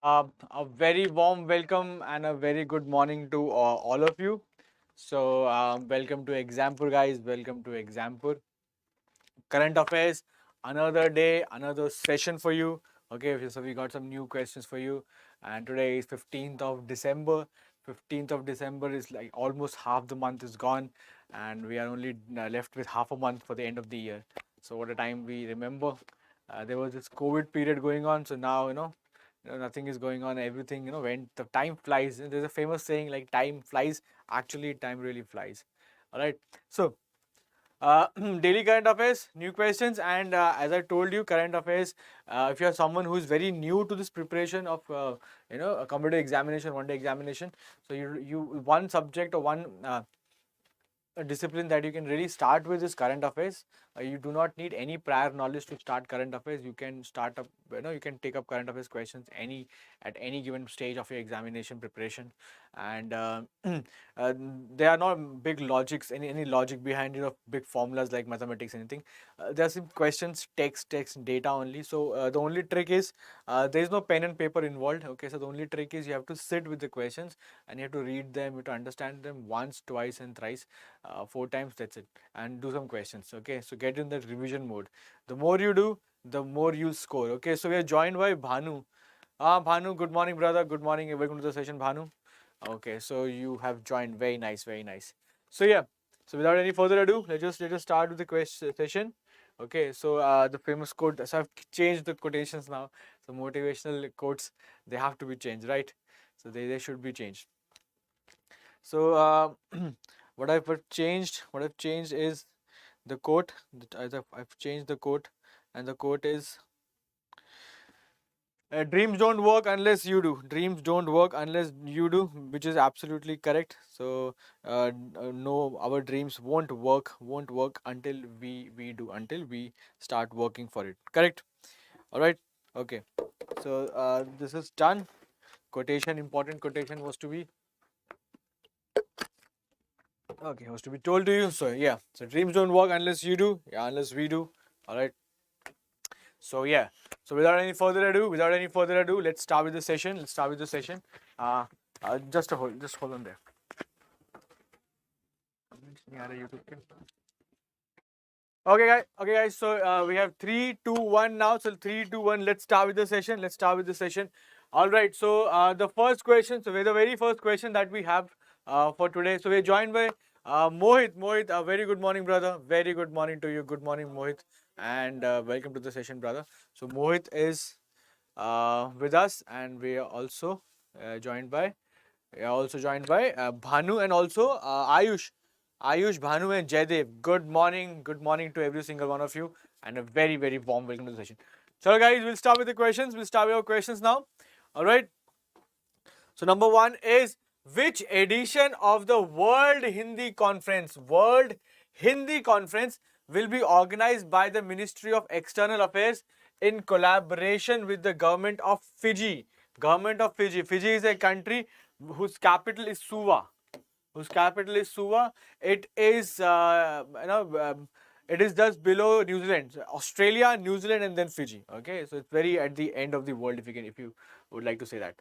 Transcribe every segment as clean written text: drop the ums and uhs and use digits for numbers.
A very warm welcome and a very good morning to all of you. So, welcome to Exampur, guys. Welcome to Exampur. Current affairs, another day, another session for you. Okay, so we got some new questions for you. And today is 15th of December. 15th of December is like almost half the month is gone, and we are only left with half a month for the end of the year. So, what a time we remember. There was this COVID period going on, so now nothing is going on. Everything when the time flies. There's a famous saying like time flies. Actually, time really flies. All right. So daily current affairs, new questions, and as I told you, current affairs. If you are someone who is very new to this preparation of a competitive examination, one day examination, so you one subject or one a discipline that you can really start with is current affairs. You do not need any prior knowledge to start current affairs. You can start up, you can take up current affairs questions at any given stage of your examination preparation, and there are not big logics, any logic behind it of big formulas like mathematics, anything. There are some questions, text, data only. So the only trick is there is no pen and paper involved. Okay, so the only trick is you have to sit with the questions and you have to read them, you have to understand them once, twice, and thrice. Four times, that's it, and do some questions. Okay, so get in that revision mode. The more you do, the more you score. Okay, so we are joined by Bhanu. Bhanu, good morning, brother. Good morning. Welcome to the session, Bhanu. Okay, so you have joined. Very nice, very nice. So yeah, so without any further ado, let us start with the question session. Okay, so the famous quote. So I've changed the quotations now. So motivational quotes, they have to be changed, right? So they should be changed. So what I've changed is the quote. I've changed the quote, and the quote is dreams don't work unless you do. Dreams don't work unless you do, which is absolutely correct. So no, our dreams won't work until we do, until we start working for it. Correct. All right. Okay. So this is done. Quotation, important quotation was to be okay, was to be told to you. So yeah, so dreams don't work unless you do. Yeah, unless we do. All right. So yeah. So without any further ado, let's start with the session. Let's start with the session. Just hold on there. Okay, guys. So we have 3, 2, 1 now. So 3, 2, 1. Let's start with the session. Let's start with the session. All right. So the first question. So the very first question that we have for today. So we're joined by Mohit. Mohit, very good morning, brother. Very good morning to you. Good morning, Mohit, and welcome to the session, brother. So Mohit is with us, and joined by we are also joined by Bhanu and also Ayush. Ayush, Bhanu, and Jaydev. Good morning to every single one of you, and a very, very warm welcome to the session. So, guys, we'll start with the questions. We'll start with our questions now. All right. So, number one is which edition of the World Hindi Conference will be organized by the Ministry of External Affairs in collaboration with the government of Fiji? Government of Fiji. Fiji is a country whose capital is Suva. It is it is just below New Zealand. So Australia, New Zealand, and then Fiji. Okay, so it's very at the end of the world, if you would like to say that.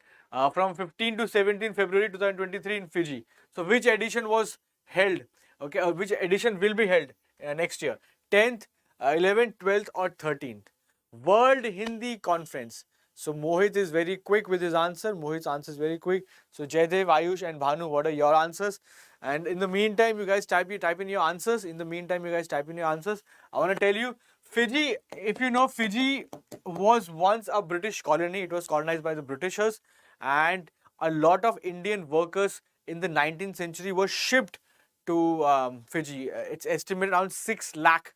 From 15 to 17 February 2023 in Fiji. So which edition was held? Okay, which edition will be held next year? 10th, 11th, 12th, or 13th? World Hindi Conference. So Mohit is very quick with his answer. Mohit's answer is very quick. So Jaydev, Ayush, and Bhanu, what are your answers? And in the meantime, you guys type in your answers. I want to tell you, Fiji. If you know, Fiji was once a British colony. It was colonized by the Britishers, and a lot of Indian workers in the 19th century were shipped to Fiji. It's estimated around 6 lakh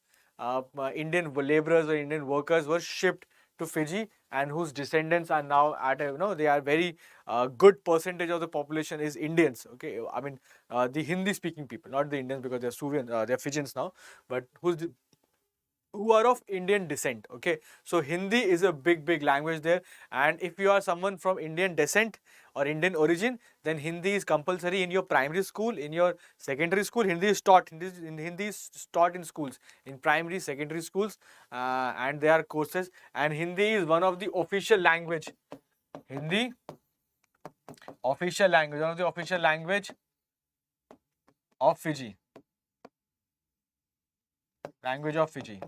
Indian laborers or Indian workers were shipped to Fiji, and whose descendants are now at they are very good percentage of the population is Indians. Okay, I mean the Hindi speaking people, not the Indians because they're Suvian, they're Fijians now, but who are of Indian descent. Okay, so Hindi is a big language there, and if you are someone from Indian descent or Indian origin, then Hindi is compulsory in your primary school, in your secondary school. Hindi is taught. Hindi is taught in schools, in primary, secondary schools, and there are courses. And Hindi is one of the official language. Hindi, official language, one of the official language of Fiji. Language of Fiji.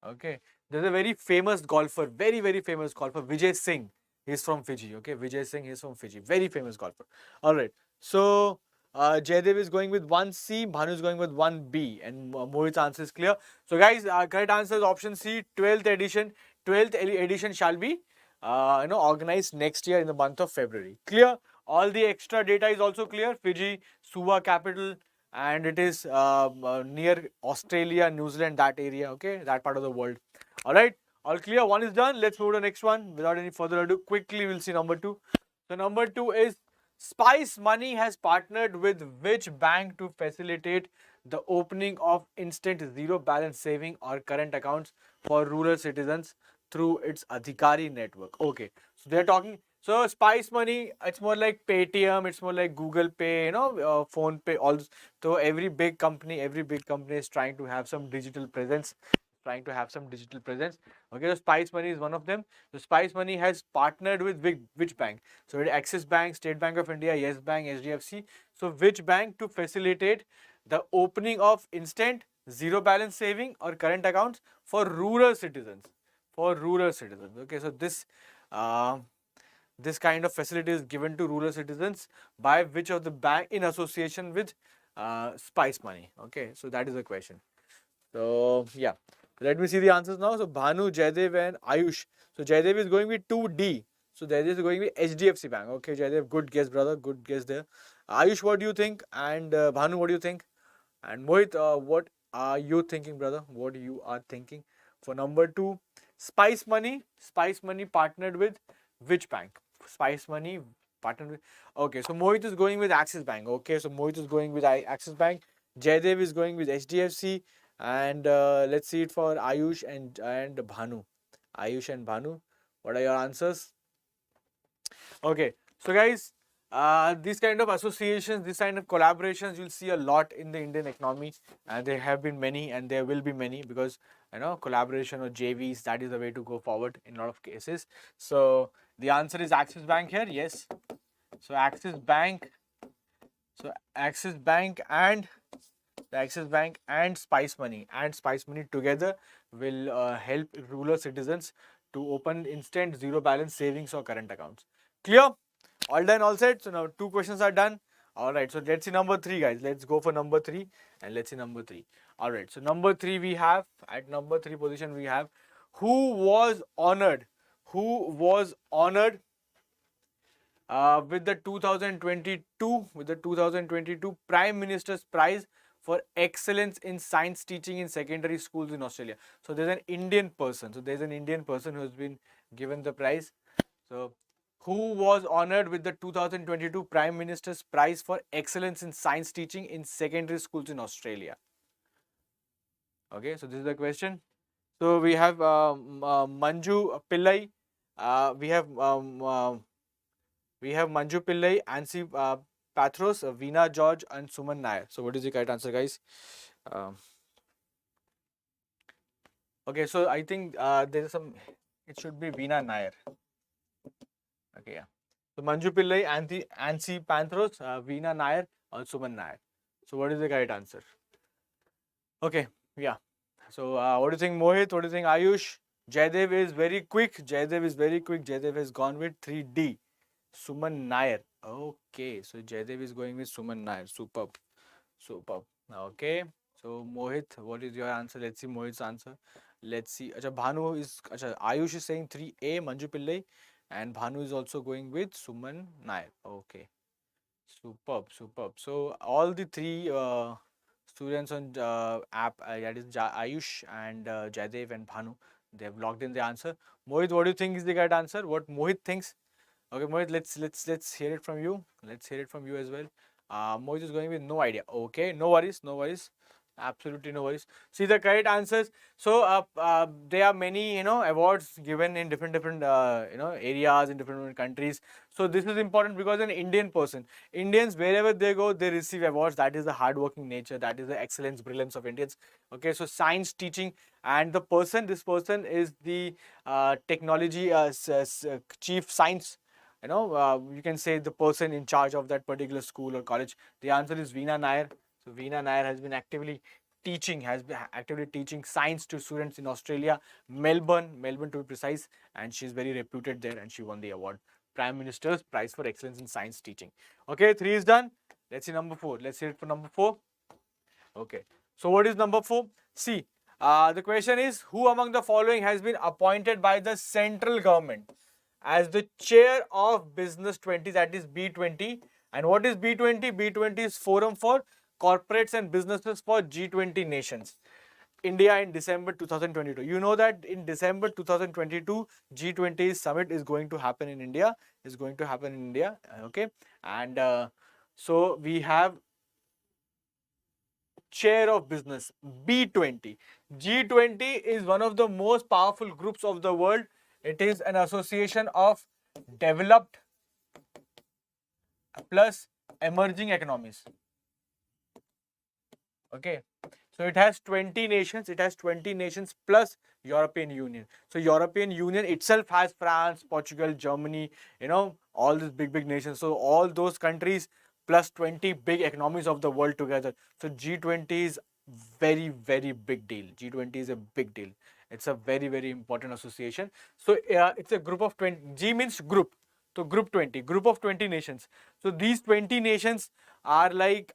Okay. There's a very famous golfer, very, very famous golfer, Vijay Singh. He's from Fiji. Okay. Vijay Singh is from Fiji. Very famous golfer. All right. So, Jaydev is going with 1C, Bhanu is going with 1B, and Mohit's answer is clear. So, guys, correct answer is option C, 12th edition. 12th edition shall be organized next year in the month of February. Clear? All the extra data is also clear. Fiji, Suva capital, and it is near Australia, New Zealand, that area, okay, that part of the world. All right, all clear. One is done. Let's move to the next one. Without any further ado, quickly we'll see number 2. So number 2 is Spice Money has partnered with which bank to facilitate the opening of instant zero balance saving or current accounts for rural citizens through its Adhikari network. Okay, so they're talking. So Spice Money, it's more like Paytm, it's more like Google Pay, Phone Pay. All so every big company is trying to have some digital presence. Okay, so Spice Money is one of them. So Spice Money has partnered with which bank? So it Axis Bank, State Bank of India, Yes Bank, HDFC. So which bank to facilitate the opening of instant zero balance saving or current accounts for rural citizens? Okay, so this kind of facility is given to rural citizens by which of the bank in association with Spice Money? Okay, so that is the question. So yeah, let me see the answers now. So Bhanu, Jaydev and Ayush. So Jaydev is going with 2D. So Jaydev is going with HDFC Bank. Okay, Jaydev, good guess, brother. Good guess there. Ayush, what do you think? And Bhanu, what do you think? And Mohit, what are you thinking, brother? What you are thinking? For number 2, Spice Money. Spice Money partnered with which bank? Spice Money partnered with. Okay, so Mohit is going with Axis Bank. Okay, so Mohit is going with Axis Bank. Jaydev is going with HDFC. And let's see it for Ayush and Bhanu. Ayush and Bhanu, what are your answers? Okay, so guys, these kind of associations, this kind of collaborations, you'll see a lot in the Indian economy, and there have been many, and there will be many, because collaboration or JVs, that is the way to go forward in a lot of cases. So the answer is Axis Bank here. Yes. So Axis Bank. And the Axis Bank and Spice Money together will help rural citizens to open instant zero balance savings or current accounts. Clear? All done, all set. So now 2 questions are done. All right. So let's see number 3, guys. Let's go for number 3 and let's see number 3. All right. So number 3 we have at number 3 position we have who was honored with the 2022 Prime Minister's Prize for Excellence in Science Teaching in Secondary Schools in Australia. So there's an Indian person. who has been given the prize. So who was honored with the 2022 Prime Minister's Prize for Excellence in Science Teaching in Secondary Schools in Australia? Okay, so this is the question. So we have Manju Pillai. We have Manju Pillai, Ansi Pathros, Veena George, and Suman Nair. So what is the correct answer, guys? Okay, so I think there is some. It should be Veena Nair. Okay, yeah. So Manju Pillai, Ansi Panthros, Veena Nair, or Suman Nair. So what is the correct answer? Okay, yeah. So what do you think, Mohit? What do you think, Ayush? Jaydev is very quick. Jaydev has gone with 3D. Suman Nair. Okay, so Jaydev is going with Suman Nair. Superb. Okay, so Mohit, what is your answer? Let's see Mohit's answer. Let's see. Ayush is saying 3A, Manju Pillai, and Bhanu is also going with Suman Nair. Okay, superb. So all the 3 students on app, that is Ayush and Jaydev and Bhanu, they have logged in the answer. Mohit, what do you think is the correct answer? What Mohit thinks? Okay, Mohit, let's hear it from you. Let's hear it from you as well. Mohit is going with no idea. Okay, no worries. Absolutely no worries. See the correct answers. So there are many awards given in different areas in different countries. So this is important because an Indian person, Indians wherever they go they receive awards. That is the hardworking nature. That is the excellence, brilliance of Indians. Okay, so science teaching and the person. This person is the technology chief science. You can say the person in charge of that particular school or college. The answer is Veena Nair. So Veena Nair has been actively teaching science to students in Australia, Melbourne to be precise, and she's very reputed there and she won the award. Prime Minister's Prize for Excellence in Science Teaching. Okay, 3 is done. Let's see number 4. Let's see it for number 4. Okay. So what is number 4? See, the question is who among the following has been appointed by the central government as the chair of Business 20, that is B20. And what is B20? B20 is Forum for Corporates and Businesses for G20 nations. India in December 2022. You know that in December 2022, G20 summit is going to happen in India. Okay, and so we have chair of business B20. G20 is one of the most powerful groups of the world. It is an association of developed plus emerging economies. Okay, so it has 20 nations. It has 20 nations plus European Union. So European Union itself has France, Portugal, Germany, all these big nations. So all those countries plus 20 big economies of the world together. So G20 is very big deal. G20 is a big deal. It's a very important association. So it's a group of 20. G means group. So group 20, group of 20 nations. So these 20 nations they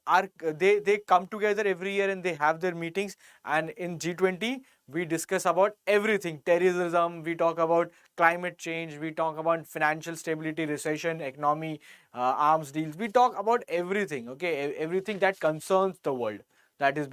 come together every year and they have their meetings, and in G20 we discuss about everything: terrorism, we talk about climate change, we talk about financial stability, recession, economy, arms deals, we talk about everything. Okay, everything that concerns the world, that is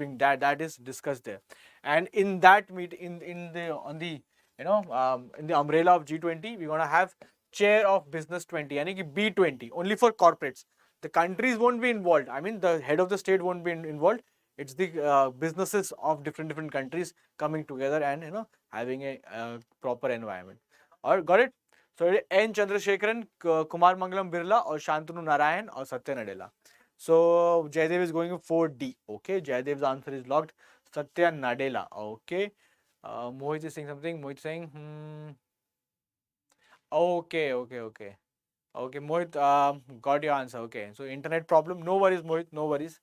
discussed there. And in that meet in the on the in the umbrella of G20 we're going to have chair of business 20, yani ki B20, only for corporates. The countries won't be involved. I mean, the head of the state won't be involved. It's the businesses of different countries coming together and having a proper environment. All right, got it? So N. Chandrasekharan, Kumar Mangalam Birla, or Shantanu Narayan, or Satya Nadella. So Jaydev is going with 4D. Okay, Jaydev's answer is locked. Satya Nadella. Okay. Mohit is saying something. Mohit saying, Okay. Okay, Mohit, got your answer. Okay, so internet problem. No worries, Mohit. No worries.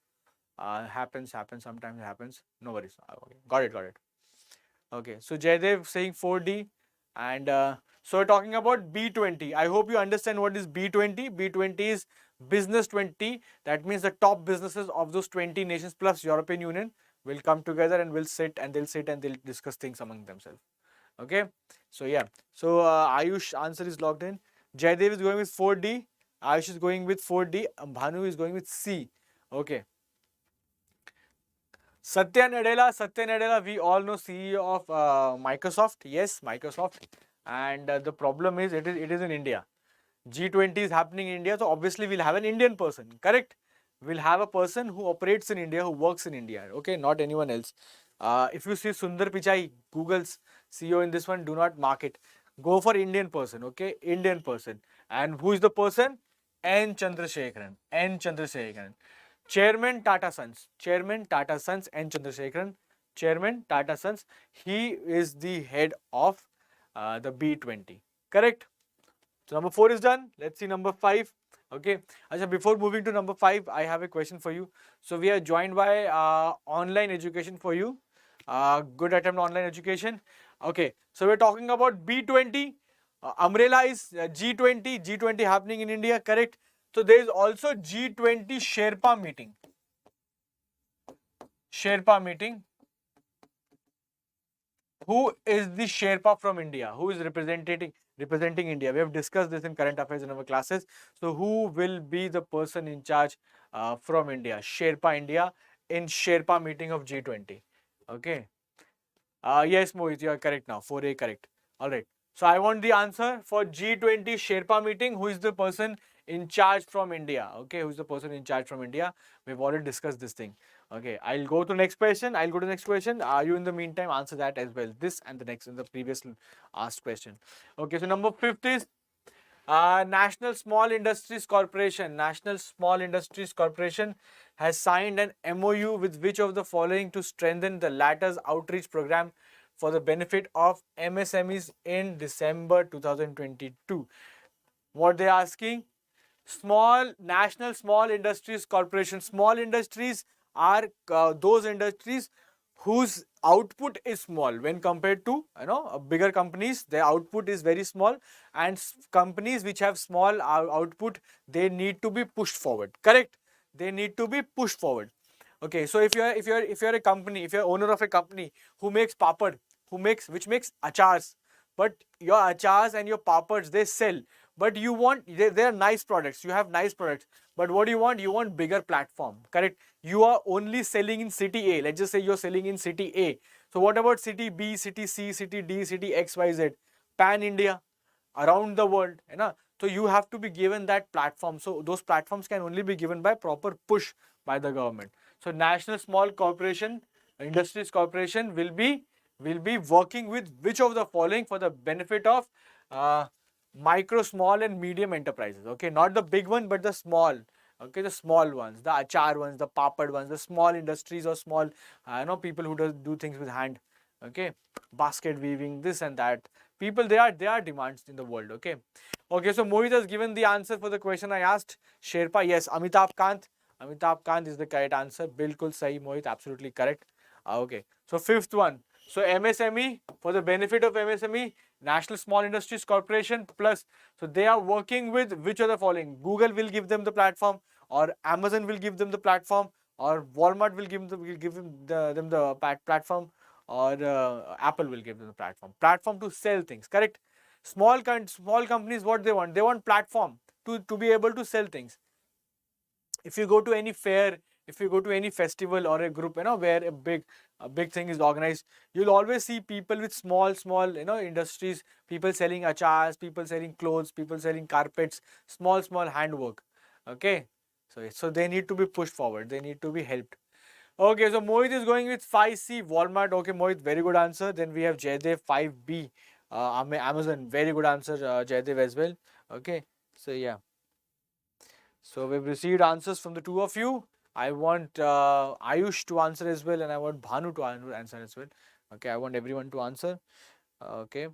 Happens. Sometimes it happens. No worries. Okay, got it. Okay, so Jaydev saying 4D, and so we're talking about B20. I hope you understand what is B20. B20 is business 20. That means the top businesses of those 20 nations plus European Union will come together and will sit and they'll discuss things among themselves. Okay, so yeah, so Ayush answer is logged in. Jaydev is going with 4D. Ayush is going with 4D. Bhanu is going with C. Okay. Satya Nadella, we all know CEO of Microsoft. Yes, Microsoft. And the problem is it is in India. G20 is happening in India, so obviously we'll have an Indian person, correct? We'll have a person who operates in India, who works in India, okay, not anyone else. If you see Sundar Pichai, Google's CEO in this one, do not mark it. Go for Indian person, okay, Indian person. And who is the person? N. Chandrasekharan. Chairman Tata Sons, N. Chandrasekharan, Chairman Tata Sons. He is the head of the B20, correct? So number 4 is done. Let's see number 5. Okay. Achha, before moving to number 5, I have a question for you. So we are joined by online education for you. Good attempt online education. Okay. So we're talking about B20. Umbrella is G20. G20 happening in India, correct? So there is also G20 Sherpa meeting. Who is the Sherpa from India? Who is representing India? We have discussed this in current affairs in our classes. So who will be the person in charge from India? Sherpa India in Sherpa meeting of G20. Okay. Yes, Mohit, you are correct now. 4A correct. All right. So I want the answer for G20 Sherpa meeting. Who is the person in charge from India? Okay, who is the person in charge from India? We've already discussed this thing. Okay, I'll go to next question. I'll go to the next question. You in the meantime answer that as well. This and the next in the previous asked question. Okay, so number 5th is National Small Industries Corporation. National Small Industries Corporation has signed an MOU with which of the following to strengthen the latter's outreach program for the benefit of MSMEs in December 2022. What they're asking? National Small Industries Corporation. Small industries are those industries whose output is small when compared to bigger companies. Their output is very small, and companies which have small output, they need to be pushed forward. Correct? They need to be pushed forward. Okay, so if you're a company, if you're owner of a company who makes papad, which makes achars, but your achars and your papads they sell, but you want they're nice products, you have nice products, but what do you want? You want bigger platform. Correct? You are only selling in city A. Let's just say you're selling in city A. So what about city B, city C, city D, city XYZ? Pan India, around the world, you know? So you have to be given that platform. So those platforms can only be given by proper push by the government. So National Small Corporation Industries Corporation will be working with which of the following for the benefit of micro, small and medium enterprises. Okay, not the big one but the small. Okay, the small ones, the achar ones, the papad ones, the small industries or small people who do things with hand. Okay, basket weaving, this and that. People, there are demands in the world. Okay. Okay, so Mohit has given the answer for the question I asked. Sherpa, yes. Amitabh Kant. Amitabh Kant is the correct answer. Bilkul sahi, Mohit, absolutely correct. Okay, so 5th one. So MSME, for the benefit of MSME, National Small Industries Corporation plus. So they are working with which of the following? Google will give them the platform, or Amazon will give them the platform, or Walmart will give them the platform, or Apple will give them the platform. Platform to sell things. Correct? Small companies, what they want? They want platform to be able to sell things. If you go to any fair, if you go to any festival or a group, where a big thing is organized, you'll always see people with small, industries, people selling achars, people selling clothes, people selling carpets, small handwork. Okay, so they need to be pushed forward, they need to be helped. Okay, so Mohit is going with 5C, Walmart. Okay, Mohit, very good answer. Then we have Jaydev, 5B, Amazon. Very good answer, Jaydev as well. Okay, so yeah. So we've received answers from the two of you. I want Ayush to answer as well, and I want Bhanu to answer as well. Okay, I want everyone to answer. Okay,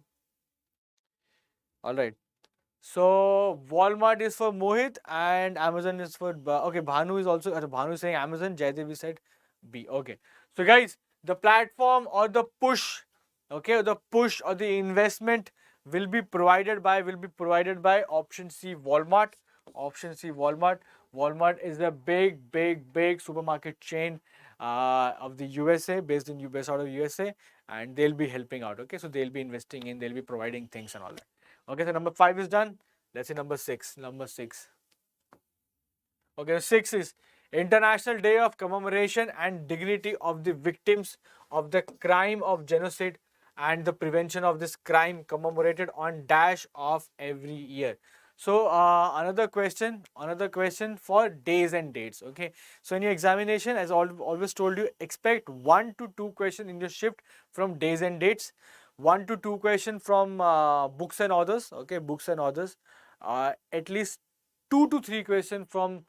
all right. So Walmart is for Mohit and Amazon is for okay. Bhanu is also Bhanu is saying Amazon. Jaydev is said B. Okay. So guys, the platform or the push, okay, the push or the investment will be provided by option C, Walmart. Option C, Walmart. Walmart is a big supermarket chain of the USA, based out of USA, and they'll be helping out. Okay, so they'll be investing in, they'll be providing things and all that. Okay, so number 5 is done. Let's see number 6. Number 6. Okay, 6 is International Day of Commemoration and Dignity of the Victims of the Crime of Genocide and the Prevention of this crime, commemorated on dash of every year. So another question for days and dates. Okay, so in your examination, as always told you, expect 1 to 2 questions in your shift from days and dates, 1 to 2 questions from books and authors. Okay, books and authors. At least 2 to 3 questions from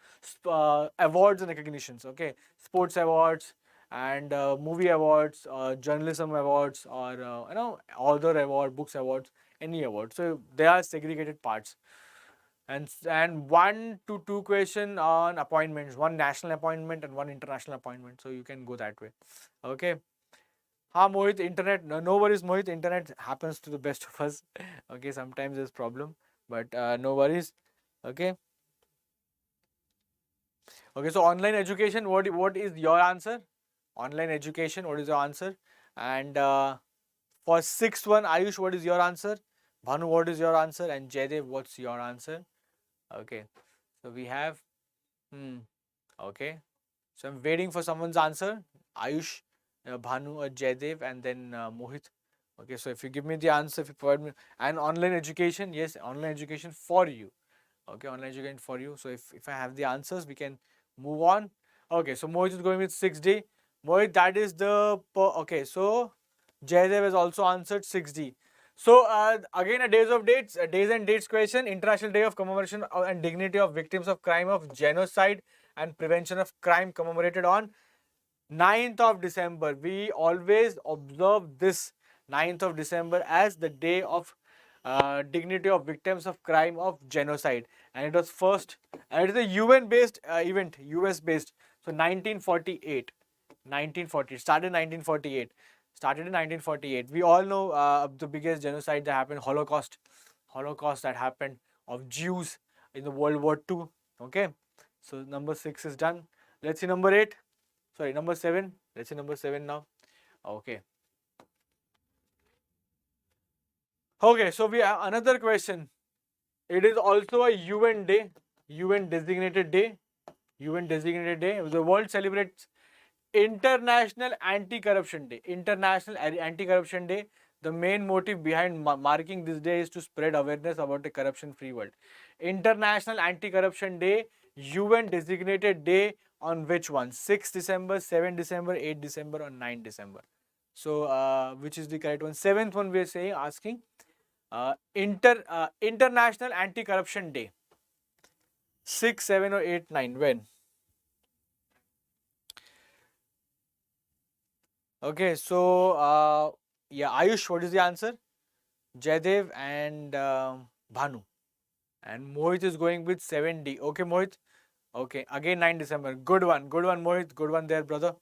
awards and recognitions. Okay, sports awards and movie awards, journalism awards, or author award, books awards, any award. So they are segregated parts. And 1 to 2 question on appointments, 1 national appointment and 1 international appointment. So you can go that way. Okay. Mohit, internet, no worries, Mohit, internet happens to the best of us. Okay, sometimes there's problem, but no worries. Okay. Okay, so online education, what is your answer? Online education, what is your answer? And for 6th one, Ayush, what is your answer? Bhanu, what is your answer? And Jaydev, what's your answer? Okay, so we have, okay. So I'm waiting for someone's answer. Ayush, Bhanu or Jaydev, and then Mohit. Okay, so if you give me the answer, if you provide me, and online education, yes, online education for you. Okay, online education for you. So if I have the answers, we can move on. Okay, so Mohit is going with 6D. Mohit, that is the okay. So Jaydev has also answered 6D. So again, a days and dates question. International Day of Commemoration and Dignity of Victims of Crime of Genocide and Prevention of Crime, commemorated on 9th of December. We always observe this 9th of December as the day of dignity of victims of crime of genocide. And it was first, and it is a UN based event, US based. So 1948. 1940. Started in 1948. Started in 1948. We all know the biggest genocide that happened, Holocaust. Holocaust that happened of Jews in the World War II. Okay. So number 6 is done. Let's see number 8. Sorry, number 7. Let's see number 7 now. Okay. Okay, so we have another question. It is also a UN day, UN designated day. UN designated day. The world celebrates International Anti-Corruption Day. International Anti-Corruption Day. The main motive behind marking this day is to spread awareness about a corruption-free world. International Anti-Corruption Day, UN designated day on which one? 6 December, 7 December, 8 December, or 9 December. So, which is the correct one? Seventh one we are saying, asking. International Anti-Corruption Day. 6, 7, or 8, 9. When? Okay, so yeah, Ayush, what is the answer? Jaydev and Bhanu. And Mohit is going with 7D. Okay, Mohit. Okay, again 9 December. Good one, Mohit. Good one there, brother.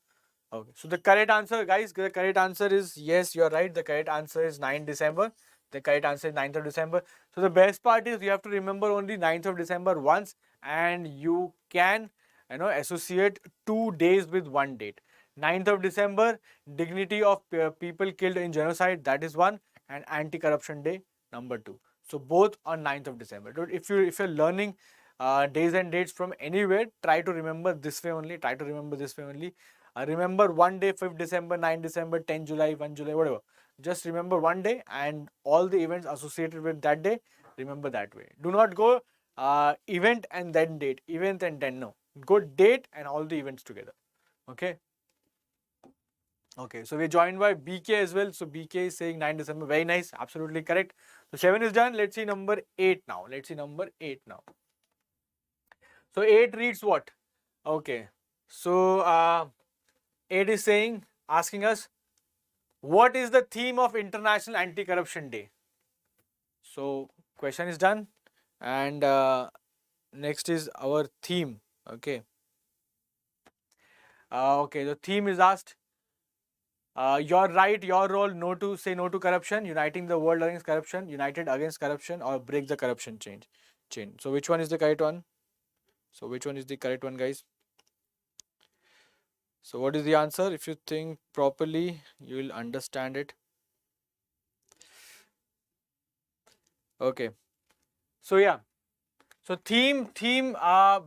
Okay, so the correct answer, guys, the correct answer is yes, you're right. The correct answer is 9 December. The correct answer is 9th of December. So the best part is you have to remember only 9th of December once, and you can, associate 2 days with one date. 9th of December, dignity of people killed in genocide, that is one, and anti-corruption day, number 2. So both on 9th of December. If you're learning days and dates from anywhere, try to remember this way only. Try to remember this way only. Remember one day, 5th December, 9th December, 10 July, 1 July, whatever. Just remember one day and all the events associated with that day. Remember that way. Do not go event and then date. Event and then no. Go date and all the events together. Okay. Okay. So we're joined by BK as well. So BK is saying 9 December. Very nice. Absolutely correct. So 7 is done. Let's see number 8 now. Let's see number 8 now. So 8 reads what? Okay. So 8 is saying, asking us, what is the theme of International Anti-Corruption Day? So question is done, and next is our theme. Okay. Okay. The theme is asked. Your right, your role, say no to corruption, uniting the world against corruption, united against corruption, or break the corruption chain. So which one is the correct one? So which one is the correct one, guys? So what is the answer? If you think properly, you will understand it. Okay. So yeah. So theme,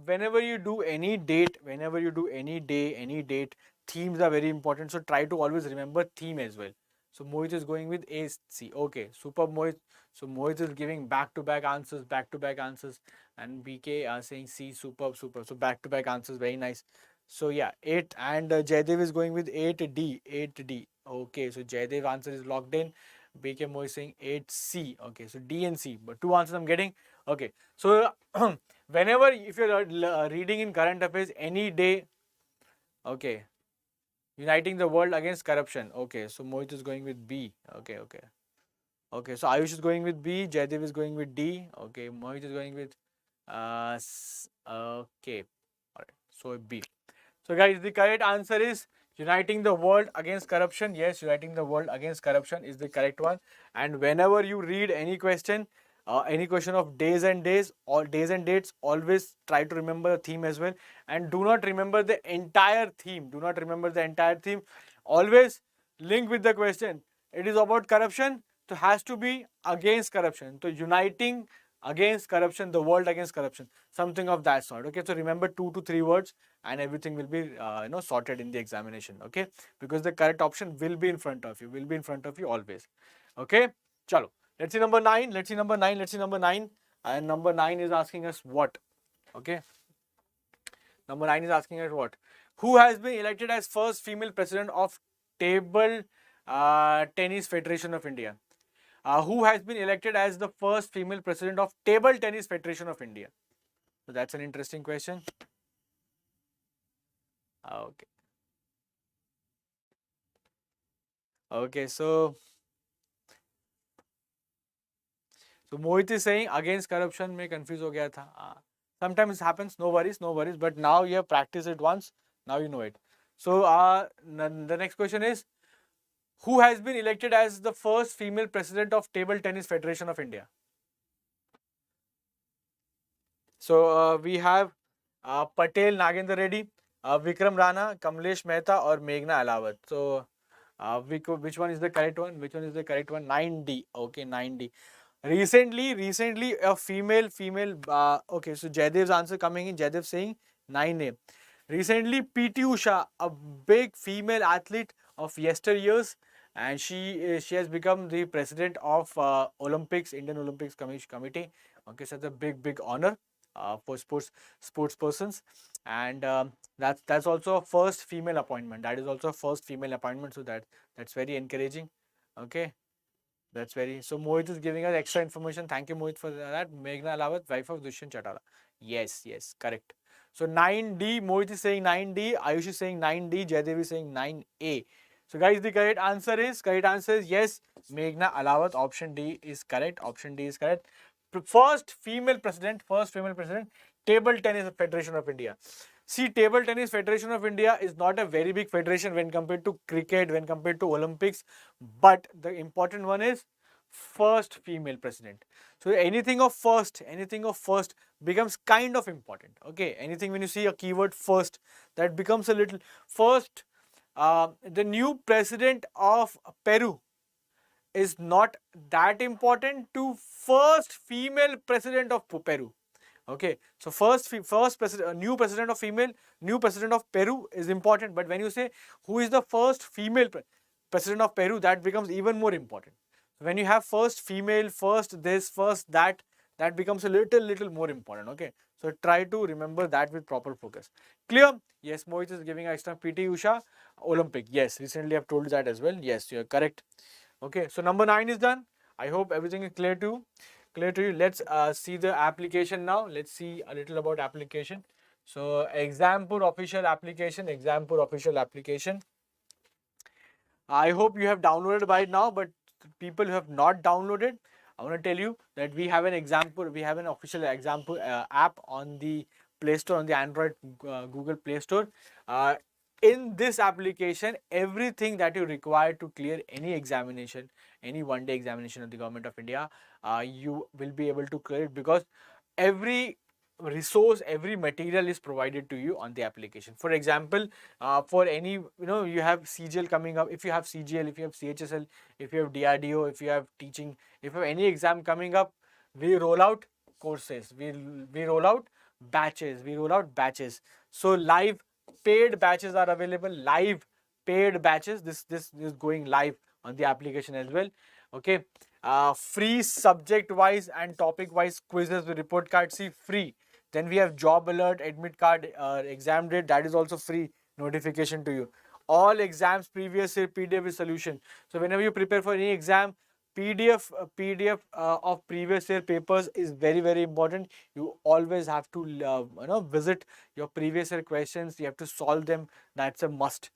whenever you do any date, whenever you do any day, any date, themes are very important. So try to always remember theme as well. So Mohit is going with AC. Okay, super Mohit. So Mohit is giving back-to-back answers, and BK are saying C, superb. So back-to-back answers, very nice. So yeah, 8, and Jaydev is going with 8D, 8D. Okay, so Jaydev answer is locked in. BK Mohit saying 8C. Okay, so D and C, but 2 answers I'm getting. Okay, so whenever, if you're reading in current affairs any day, okay, uniting the world against corruption. Okay, so Mohit is going with B. Okay. Okay, so Ayush is going with B, Jaydev is going with D. Okay, Mohit is going with okay. Alright, so B. So guys, the correct answer is uniting the world against corruption. Yes, uniting the world against corruption is the correct one. And whenever you read any question of days and days, or days and dates, always try to remember the theme as well. And do not remember the entire theme. Do not remember the entire theme. Always link with the question. It is about corruption, so has to be against corruption. So uniting against corruption, the world against corruption, something of that sort. Okay, so remember 2 to 3 words, and everything will be sorted in the examination. Okay, because the correct option will be in front of you. Always. Okay, chalo. Let's see number 9. Let's see number 9. Let's see number 9. And number 9 is asking us what? Okay. Number 9 is asking us what? Who has been elected as first female president of Table Tennis Federation of India? Who has been elected as the first female president of Table Tennis Federation of India? So that's an interesting question. Okay. Okay, so Mohit is saying against corruption may confuse ho gaya tha. Sometimes it happens, no worries, no worries. But now you have practiced it once, now you know it. So the next question is, who has been elected as the first female president of Table Tennis Federation of India? So we have Patel Nagendra Reddy, Vikram Rana, Kamlesh Mehta, or Meghna Alawat. So which one is the correct one? Which one is the correct one? 9D. Okay, 9D. Recently, a female. Okay, so Jaydev's answer coming in. Jaydev saying 9A. Recently, PT Usha, a big female athlete of yesteryears, and she has become the president of Olympics, Indian Olympics Committee. Okay, so it's a big honor for sports persons, and that's also a first female appointment. That is also a first female appointment. So that's very encouraging. Okay. That's very so. Mohit is giving us extra information. Thank you, Mohit, for that. Meghna Alawat, wife of Dushyant Chautala. Yes, correct. So 9D, Mohit is saying 9D, Ayush is saying 9D, Jaydev is saying 9A. So guys, the correct answer is yes, Meghna Alawat. Option D is correct. Option D is correct. First female president, Table Tennis Federation of India. See, Table Tennis Federation of India is not a very big federation when compared to cricket, when compared to Olympics, but the important one is first female president. So anything of first becomes kind of important. Okay, anything when you see a keyword first, that becomes a little first. The new president of Peru is not that important to first female president of Peru. Okay, so first president, new president of Peru is important. But when you say who is the first female president of Peru, that becomes even more important. When you have first female, first this, first that, that becomes a little more important. Okay, so try to remember that with proper focus. Clear? Yes, Mohit is giving extra. PT Usha, Olympic. Yes, recently I've told you that as well. Yes, you're correct. Okay, so number 9 is done. I hope everything is clear to you. Let's see the application now. Let's see a little about application. So Exampur official application. I hope you have downloaded by now, but people who have not downloaded, I want to tell you that we have an official Exampur app on the Play Store, on the Android Google Play Store. In this application, everything that you require to clear any examination, any one-day examination of the Government of India, you will be able to clear it, because every resource, every material is provided to you on the application. For example, for any, you have CGL coming up. If you have CGL, if you have CHSL, if you have DRDO, if you have teaching, if you have any exam coming up, we roll out courses, we roll out batches. So live paid batches are available. Live paid batches. This is going live on the application as well. Okay. Free subject wise and topic wise quizzes with report card. See, free. Then we have job alert, admit card, exam date. That is also free notification to you. All exams previous year PDF with solution. So whenever you prepare for any exam, PDF of previous year papers is very important. You always have to visit your previous year questions. You have to solve them. That's a must.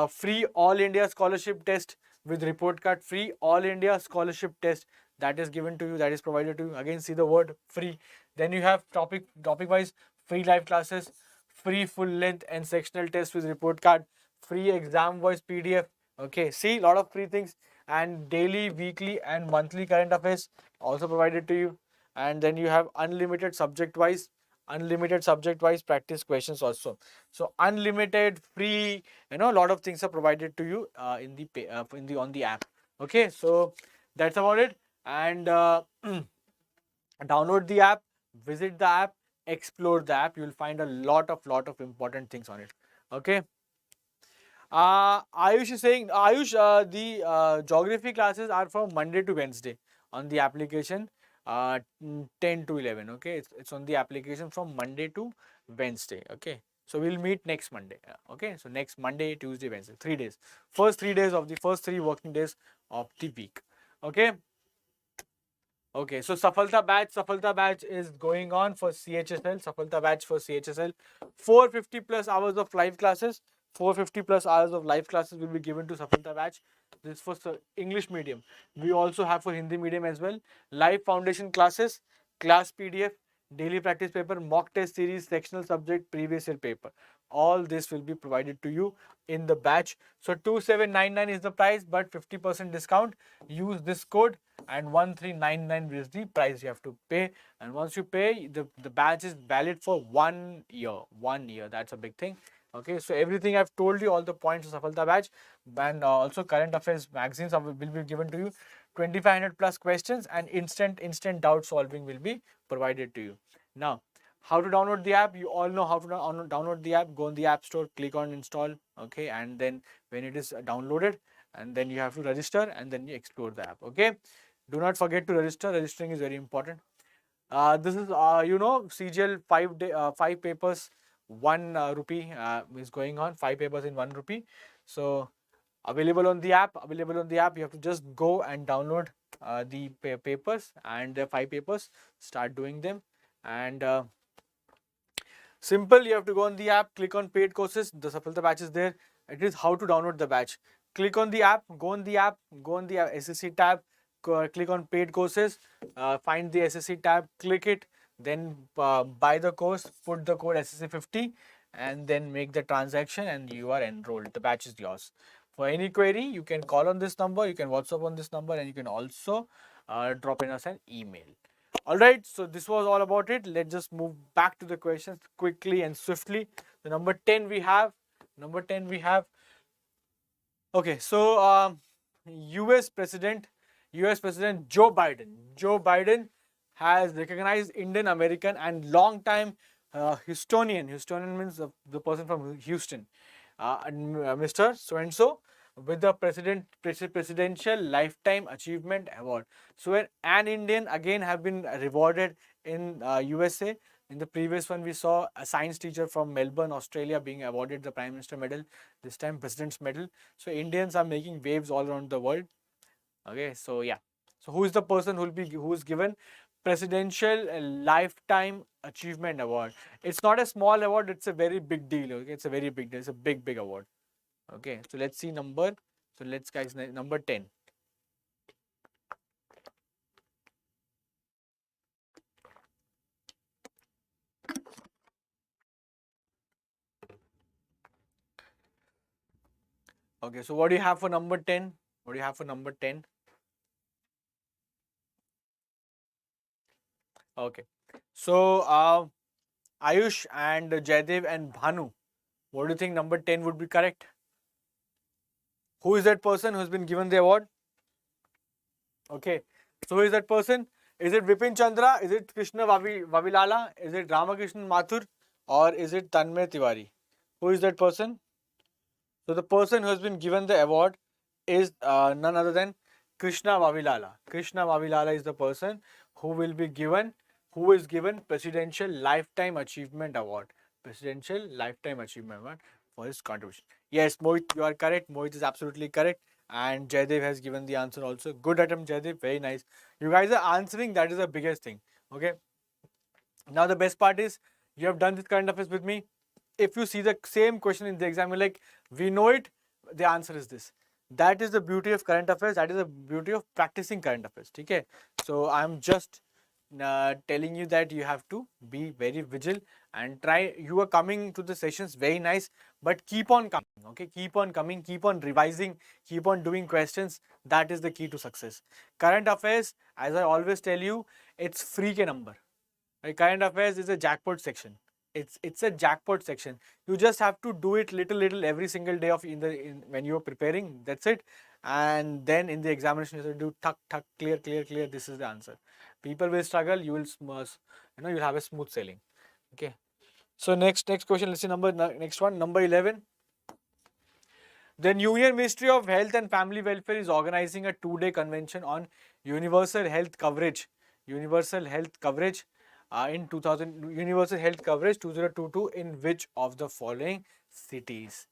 Free All India scholarship test with report card. Free All India scholarship test that is given to you, that is provided to you. Again, see the word free. Then you have topic wise free live classes, free full length and sectional test with report card, free exam voice PDF. Okay, see, a lot of free things. And daily, weekly and monthly current affairs also provided to you. And then you have unlimited subject wise practice questions also. So unlimited, free, a lot of things are provided to you on the app. Okay, so that's about it. And download the app, visit the app, explore the app. You will find a lot of important things on it. Okay. Ayush is saying, Ayush, the geography classes are from Monday to Wednesday on the application, 10 to 11. Okay, it's on the application from Monday to Wednesday. Okay, so we'll meet next Monday. Okay, so next Monday, Tuesday, Wednesday, 3 days. First 3 days of the first 3 working days of the week. Okay. Okay, so Safalta batch is going on for CHSL. Safalta batch for CHSL. 450 plus hours of live classes. 450 plus hours of live classes will be given to Safalta batch. This is for English medium. We also have for Hindi medium as well. Live foundation classes, class PDF, daily practice paper, mock test series, sectional subject, previous year paper. All this will be provided to you in the batch. So 2799 is the price, but 50% discount. Use this code and 1399 is the price you have to pay. And once you pay, the batch is valid for 1 year. 1 year, that's a big thing. Okay, so everything I've told you, all the points of Safalta batch, and also current affairs magazines will be given to you. 2500 plus questions and instant doubt solving will be provided to you. Now, how to download the app? You all know how to download the app. Go on the app store, click on install. Okay, and then when it is downloaded, and then you have to register, and then you explore the app. Okay, do not forget to register. Registering is very important. This is CGL 5 papers, 1 rupee is going on. 5 papers in 1 rupee. So available on the app. You have to just go and download the papers and the 5 papers. Start doing them, and simple. You have to go on the app, click on paid courses. The Safalta batch is there. It is how to download the batch. Click on the app, go on the app, go on the SSC tab, click on paid courses, find the SSC tab, click it, then buy the course, put the code SSC50, and then make the transaction, and you are enrolled. The batch is yours. For any query, you can call on this number, you can WhatsApp on this number, and you can also drop in us an email. Alright, so this was all about it. Let's just move back to the questions quickly and swiftly. The number 10 we have. Okay, so US President Joe Biden has recognized Indian American and long time Houstonian. Houstonian means the person from Houston. Mr. So and so with the Presidential Lifetime Achievement Award. So an Indian again have been rewarded in USA. In the previous one, we saw a science teacher from Melbourne, Australia, being awarded the Prime Minister Medal. This time, President's Medal. So Indians are making waves all around the world. Okay, so yeah. So who is the person who is given Presidential Lifetime Achievement Award? It's not a small award; it's a very big deal. Okay, it's a very big deal. It's a big award. Okay, so let's see number. So let's guys number 10. Okay, so what do you have for number 10? What do you have for number 10? Okay, so Ayush and Jaydev and Bhanu, what do you think number 10 would be correct? Who is that person who's been given the award? Okay, so who is that person? Is it Vipin Chandra? Is it Krishna Vavilala? Is it Ramakrishnan Mathur? Or is it Tanmay Tiwari? Who is that person? So the person who has been given the award is none other than Krishna Vavilala. Krishna Vavilala is the person who is given Presidential Lifetime Achievement Award. Presidential Lifetime Achievement Award for his contribution. Yes, Mohit, you are correct. Mohit is absolutely correct. And Jaydev has given the answer also. Good attempt, Jaydev. Very nice. You guys are answering. That is the biggest thing. Okay. Now the best part is you have done this kind of this with me. If you see the same question in the exam, you're like, we know it, the answer is this. That is the beauty of current affairs. That is the beauty of practicing current affairs. Okay. So I'm just telling you that you have to be very vigilant and try. You are coming to the sessions very nice, but keep on coming. Okay, keep on coming, keep on revising, keep on doing questions. That is the key to success. Current affairs, as I always tell you, it's free ke number. Right? Current affairs is a jackpot section. It's a jackpot section. You just have to do it little every single day of when you are preparing. That's it. And then in the examination you have to do tuck clear. This is the answer. People will struggle. You'll have a smooth sailing. Okay. So next question. Let's see next one. Number 11. The Union Ministry of Health and Family Welfare is organizing a 2-day convention on universal health coverage. Universal health coverage in 2000. Universal health coverage 2022 in which of the following cities?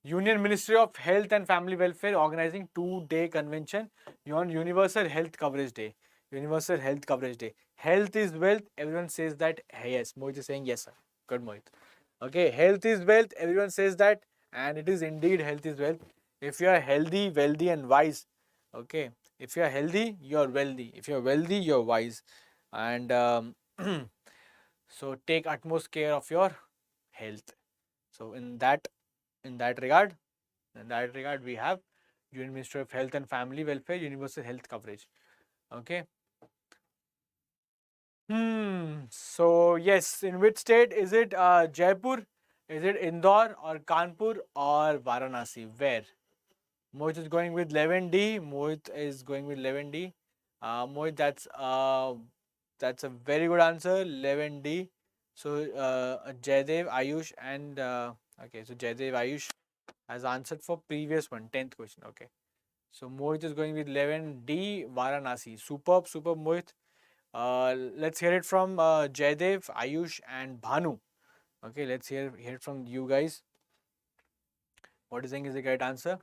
Union Ministry of Health and Family Welfare organizing 2-day convention on Universal Health Coverage Day. Universal Health Coverage Day. Health is wealth. Everyone says that. Yes, Mohit is saying yes, sir. Good, Mohit. Okay, health is wealth. Everyone says that, and it is indeed health is wealth. If you are healthy, wealthy, and wise, okay. If you are healthy, you are wealthy. If you are wealthy, you are wise, and so take utmost care of your health. So in that regard, we have Union Ministry of Health and Family Welfare, universal health coverage. Okay. So yes, in which state is it? Jaipur, is it Indore or Kanpur or Varanasi? Where? Mohit is going with 11D. Mohit is going with 11D. Mohit, that's a very good answer. 11D. So Jaydev, Ayush, and okay. So Jaydev, Ayush has answered for previous one, 10th question. Okay. So Mohit is going with 11D, Varanasi. Superb, superb, Mohit. Let's hear it from Jaydev, Ayush, and Bhanu. Okay, let's hear it from you guys. What is saying is the correct answer?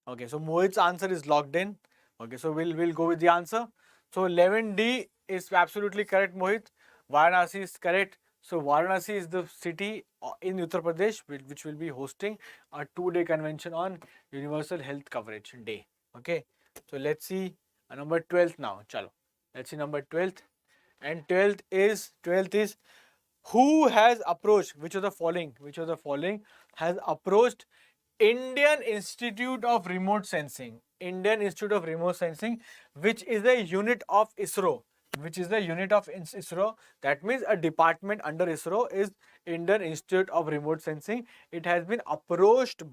Okay, so Mohit's answer is locked in. Okay, so we'll go with the answer. So 11D is absolutely correct, Mohit. Varanasi is correct. So Varanasi is the city in Uttar Pradesh which will be hosting a 2-day convention on Universal Health Coverage Day. Okay, so let's see number 12th now. Chalo, let's see number 12th. And 12th is who has approached, which of the following has approached Indian Institute of Remote Sensing. Indian Institute of Remote Sensing, which is a unit of ISRO. That means a department under ISRO is Indian Institute of Remote Sensing. It has been approached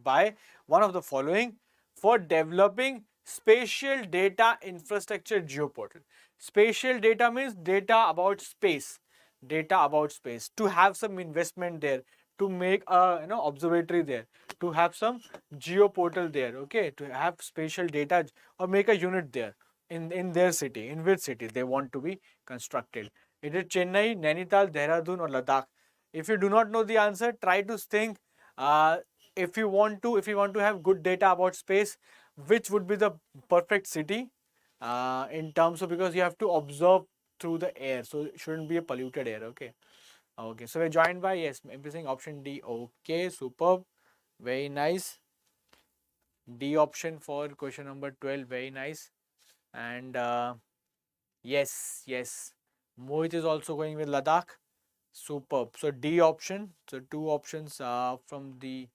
by one of the following for developing spatial data infrastructure geoportal. Spatial data means data about space. To have some investment there, to make a observatory there, to have some geoportal there, okay, to have spatial data or make a unit there in their city, in which city they want to be constructed. Is it Chennai, Nainital, Dehradun, or Ladakh? If you do not know the answer, try to think. If you want to have good data about space, which would be the perfect city in terms of, because you have to observe through the air, so it shouldn't be a polluted air. Okay. Okay, so we're joined by, yes, everything option D. Okay, superb, very nice. D option for question number 12, very nice. And yes, Mohit is also going with Ladakh. Superb. So D option. So two options from the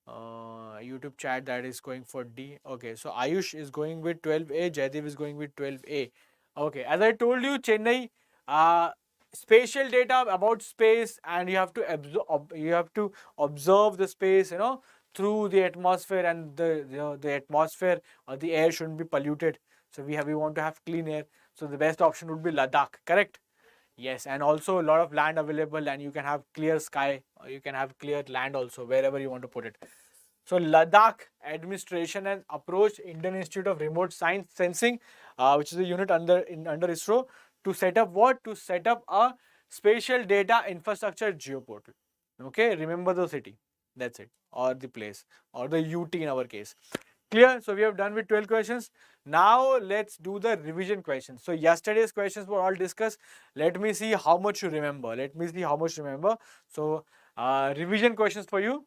YouTube chat that is going for D. Okay, so Ayush is going with 12A, Jaidev is going with 12A. Okay, as I told you, Chennai, spatial data about space, and you have to observe the space, through the atmosphere, and the atmosphere or the air shouldn't be polluted. So we want to have clean air. So the best option would be Ladakh, correct? Yes, and also a lot of land available, and you can have clear sky, or you can have clear land also wherever you want to put it. So Ladakh administration has approached Indian Institute of Remote Science Sensing, which is a unit under ISRO, to set up what? To set up a spatial data infrastructure geoportal. Okay, remember the city. That's it, or the place, or the UT in our case. Clear? So we have done with 12 questions. Now let's do the revision questions. So yesterday's questions were all discussed. Let me see how much you remember. So revision questions for you.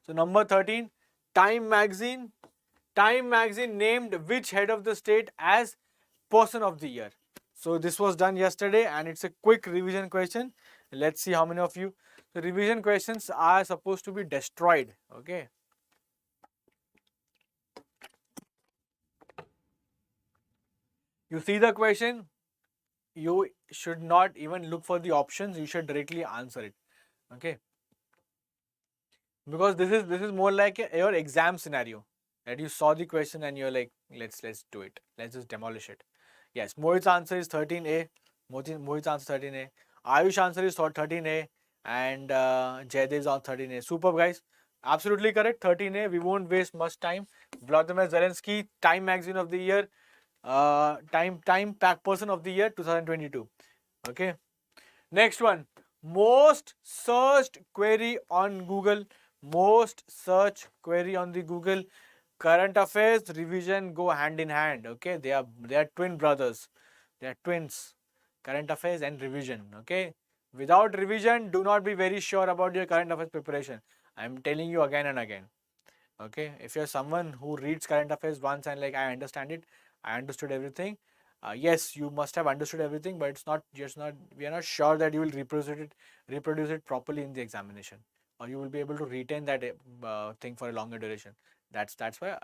So number 13, Time Magazine. Time Magazine named which head of the state as Person of the Year. So this was done yesterday, and it's a quick revision question. Let's see how many of you. The revision questions are supposed to be destroyed. Okay. You see the question, you should not even look for the options, you should directly answer it. Okay, because this is more like your exam scenario, that you saw the question and you're like, let's do it, let's just demolish it. Yes, Mohit's answer is 13A. Mohit's answer 13A. Ayush answer is 13A. and Jaydev is on 13A. Superb, guys. Absolutely correct. 13A. We won't waste much time. Vladimir Zelensky, Time Magazine of the Year, Time Pack Person of the Year 2022. Okay. Next one. Most searched query on Google. Most search query on the Google. Current affairs revision go hand in hand. Okay, they are twin brothers. They are twins. Current affairs and revision. Okay. Without revision, do not be very sure about your current affairs preparation. I am telling you again and again. Okay. If you're someone who reads current affairs once and like I understand it, I understood everything. Yes, you must have understood everything, but it's not just not. We are not sure that you will reproduce it properly in the examination, or you will be able to retain that thing for a longer duration. That's why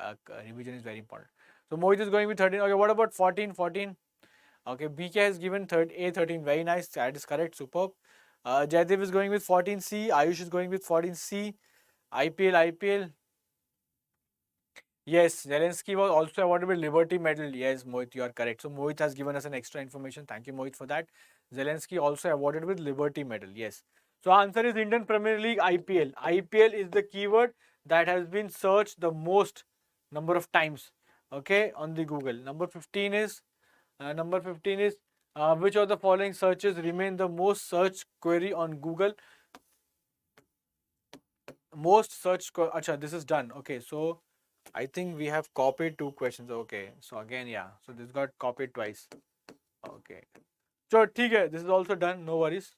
revision is very important. So Mohit is going with 13. Okay, what about 14? 14. Okay, BK has given A13. Very nice. That is correct. Superb. Jaydev is going with 14C. Ayush is going with 14C. IPL. Yes, Zelensky was also awarded with Liberty Medal. Yes, Mohit, you are correct. So Mohit has given us an extra information. Thank you, Mohit, for that. Zelensky also awarded with Liberty Medal. Yes. So answer is Indian Premier League IPL. IPL is the keyword that has been searched the most number of times. Okay, on the Google. Number 15 is which of the following searches remain the most searched query on Google? Most searched. Acha, this is done. Okay, so I think we have copied two questions. Okay, so again, yeah. So this got copied twice. Okay. So, okay, this is also done. No worries.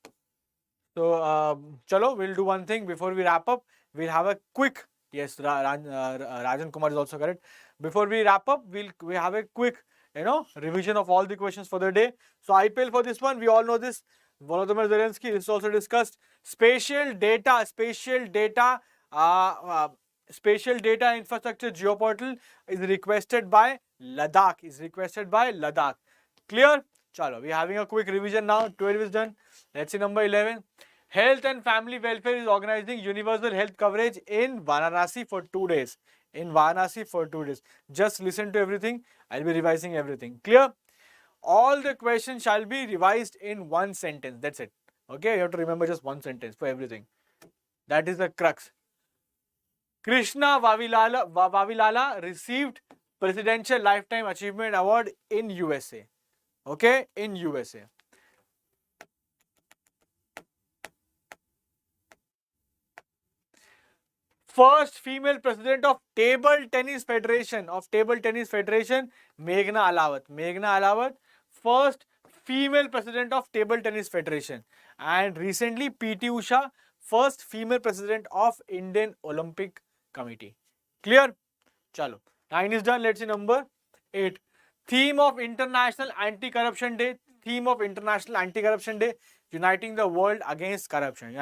So, chalo, we'll do one thing before we wrap up. We'll have a quick. Yes, Rajan Kumar is also correct. Before we wrap up, we have a quick, revision of all the questions for the day. So, IPL for this one, we all know this. Volodymyr Zelensky is also discussed. Spatial data, spatial data infrastructure geoportal is requested by Ladakh. Clear? Chalo, we're having a quick revision now. 12 is done. Let's see number 11. Health and Family Welfare is organizing universal health coverage in Varanasi for 2 days. Just listen to everything. I'll be revising everything. Clear? All the questions shall be revised in one sentence. That's it. Okay, you have to remember just one sentence for everything. That is the crux. Krishna Vavilala received Presidential Lifetime Achievement Award in USA. Okay, in USA. First female president of Table Tennis Federation, Meghna Alawat, first female president of Table Tennis Federation. And recently, PT Usha, first female president of Indian Olympic Committee. Clear? Chalo. 9 is done. Let's see number 8. Theme of International Anti-Corruption Day. Uniting the world against corruption.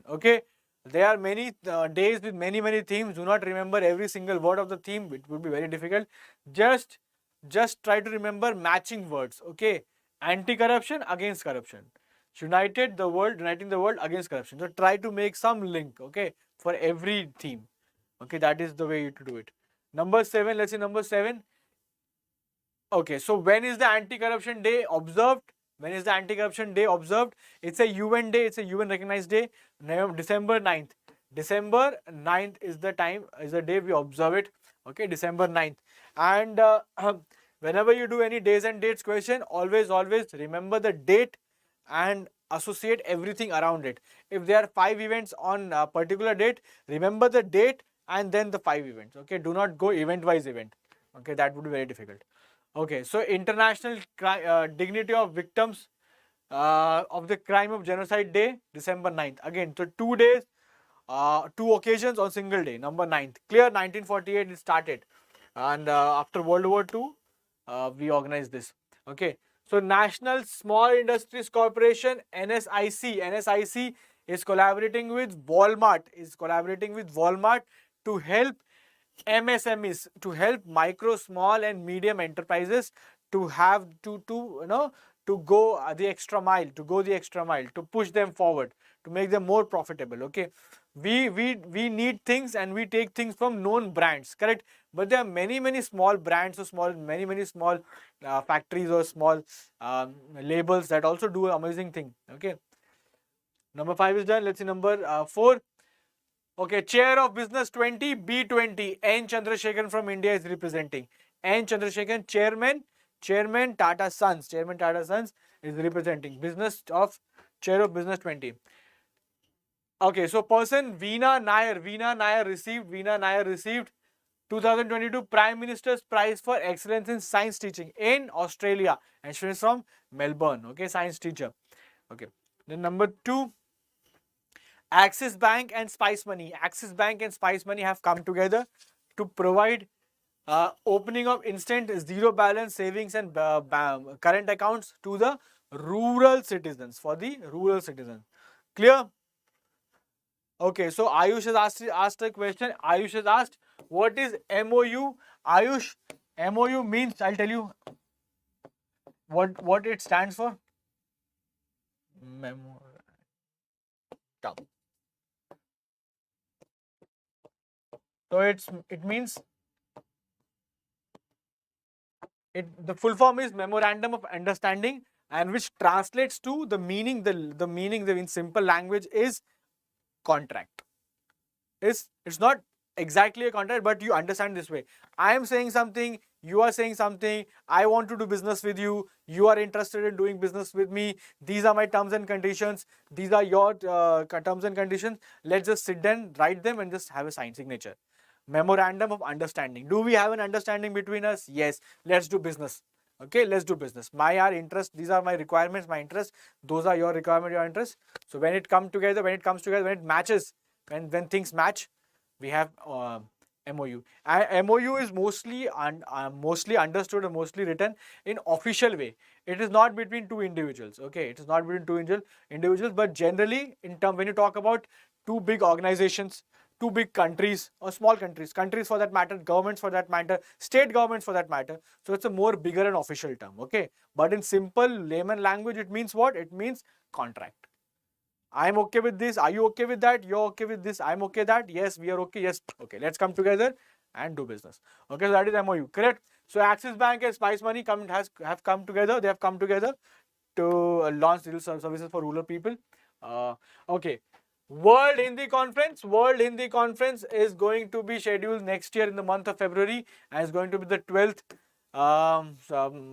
Okay. There are many days with many themes. Do not remember every single word of the theme. It would be very difficult. Just try to remember matching words. Okay. Anti-corruption, against corruption. Uniting the world against corruption. So try to make some link. Okay. For every theme. Okay. That is the way to do it. Number 7. Let's see number 7. Okay. So when is the Anti-Corruption Day observed? It's a UN day. It's a UN recognized day. December 9th. December 9th is the day we observe it. Okay, December 9th. And whenever you do any days and dates question, always remember the date and associate everything around it. If there are 5 events on a particular date, remember the date and then the 5 events. Okay, do not go event-wise event. Okay, that would be very difficult. Okay, so International Dignity of Victims of the Crime of Genocide Day, December 9th. Again, so 2 days, 2 occasions on single day, number 9th. Clear? 1948 it started. And after World War II, we organized this. Okay, so National Small Industries Corporation, NSIC is collaborating with Walmart, to help MSMEs, to help micro, small and medium enterprises to have to go the extra mile, to push them forward, to make them more profitable. Okay, we need things and we take things from known brands, correct? But there are many small brands or many small factories or small labels that also do an amazing thing. Okay, Number 5 is done. Let's see number 4. Okay, Chair of Business 20, B20, N. Chandrasekharan from India is representing. N. Chandrasekharan, Chairman Tata Sons, is representing business of Chair of Business 20. Okay, so person Veena Nair received 2022 Prime Minister's Prize for Excellence in Science Teaching in Australia, and she is from Melbourne. Okay, science teacher. Okay, then number 2. Axis Bank and Spice Money. Axis Bank and Spice Money have come together to provide opening of instant zero balance savings and current accounts to the rural citizens, for the rural citizens. Clear? Okay, so Ayush has asked a question. Ayush has asked, what is MOU? Ayush, MOU means, I'll tell you what it stands for. Memorandum. So it means the full form is Memorandum of Understanding, and which translates to the meaning. The meaning in simple language is contract. It's not exactly a contract, but you understand this way. I am saying something, you are saying something. I want to do business with you. You are interested in doing business with me. These are my terms and conditions. These are your terms and conditions. Let's just sit down, write them, and just have a signed signature. Memorandum of Understanding. Do we have an understanding between us? Yes. Let's do business. Okay, let's do business. Our interest, these are my requirements, my interests. Those are your requirement, your interests. So when it comes together, when it matches, when things match, we have MOU. MOU is mostly understood or mostly written in official way. It is not between two individuals. Okay, it is not between two individuals, but generally, when you talk about two big organizations, two big countries or small countries for that matter, governments for that matter, state governments for that matter. So it's a more bigger and official term. Okay, but in simple layman language, it means what? It means contract. I'm okay with this. Are you okay with that? You're okay with this. I'm okay that. Yes, we are okay. Yes. Okay, let's come together and do business. Okay, so that is MOU. Correct. So Axis Bank and Spice Money have come together. They have come together to launch digital services for rural people. Okay. World Hindi Conference is going to be scheduled next year in the month of February, and it's going to be the 12th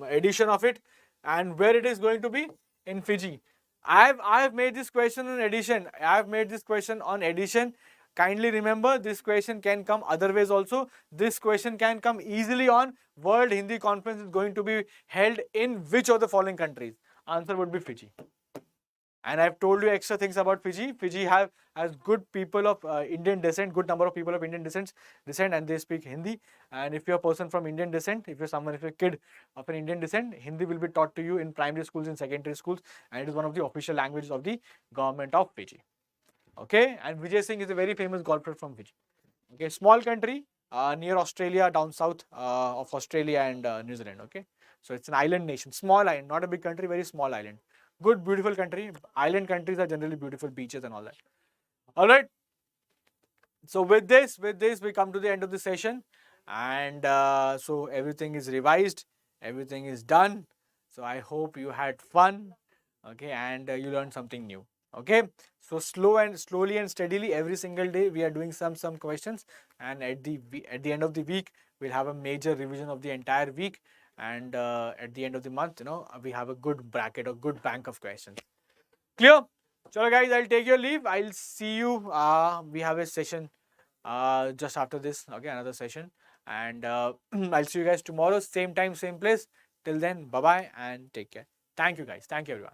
edition of it. And where it is going to be? In Fiji. I've made this question on edition. Kindly remember, this question can come other ways also. This question can come easily on World Hindi Conference is going to be held in which of the following countries? Answer would be Fiji. And I've told you extra things about Fiji. Fiji has good people of Indian descent, good number of people of Indian descent, and they speak Hindi. And if you're a person from Indian descent, if you're a kid of an Indian descent, Hindi will be taught to you in primary schools, in secondary schools, and it is one of the official languages of the government of Fiji. Okay, and Vijay Singh is a very famous golfer from Fiji. Okay, small country near Australia, down south of Australia and New Zealand. Okay, so it's an island nation, small island, not a big country, very small island. Good, beautiful country. Island countries are generally beautiful, beaches and all that. All right. So with this, we come to the end of the session, and so everything is revised, everything is done. So I hope you had fun. Okay, and you learned something new. Okay, so slowly and steadily, every single day we are doing some questions, and at the end of the week we'll have a major revision of the entire week, and at the end of the month, we have a good bracket or good bank of questions. Clear? Chalo guys, I'll take your leave. I'll see you. We have a session just after this. Okay, another session, and I'll see you guys tomorrow, same time, same place. Till then, bye bye and take care. Thank you guys. Thank you everyone.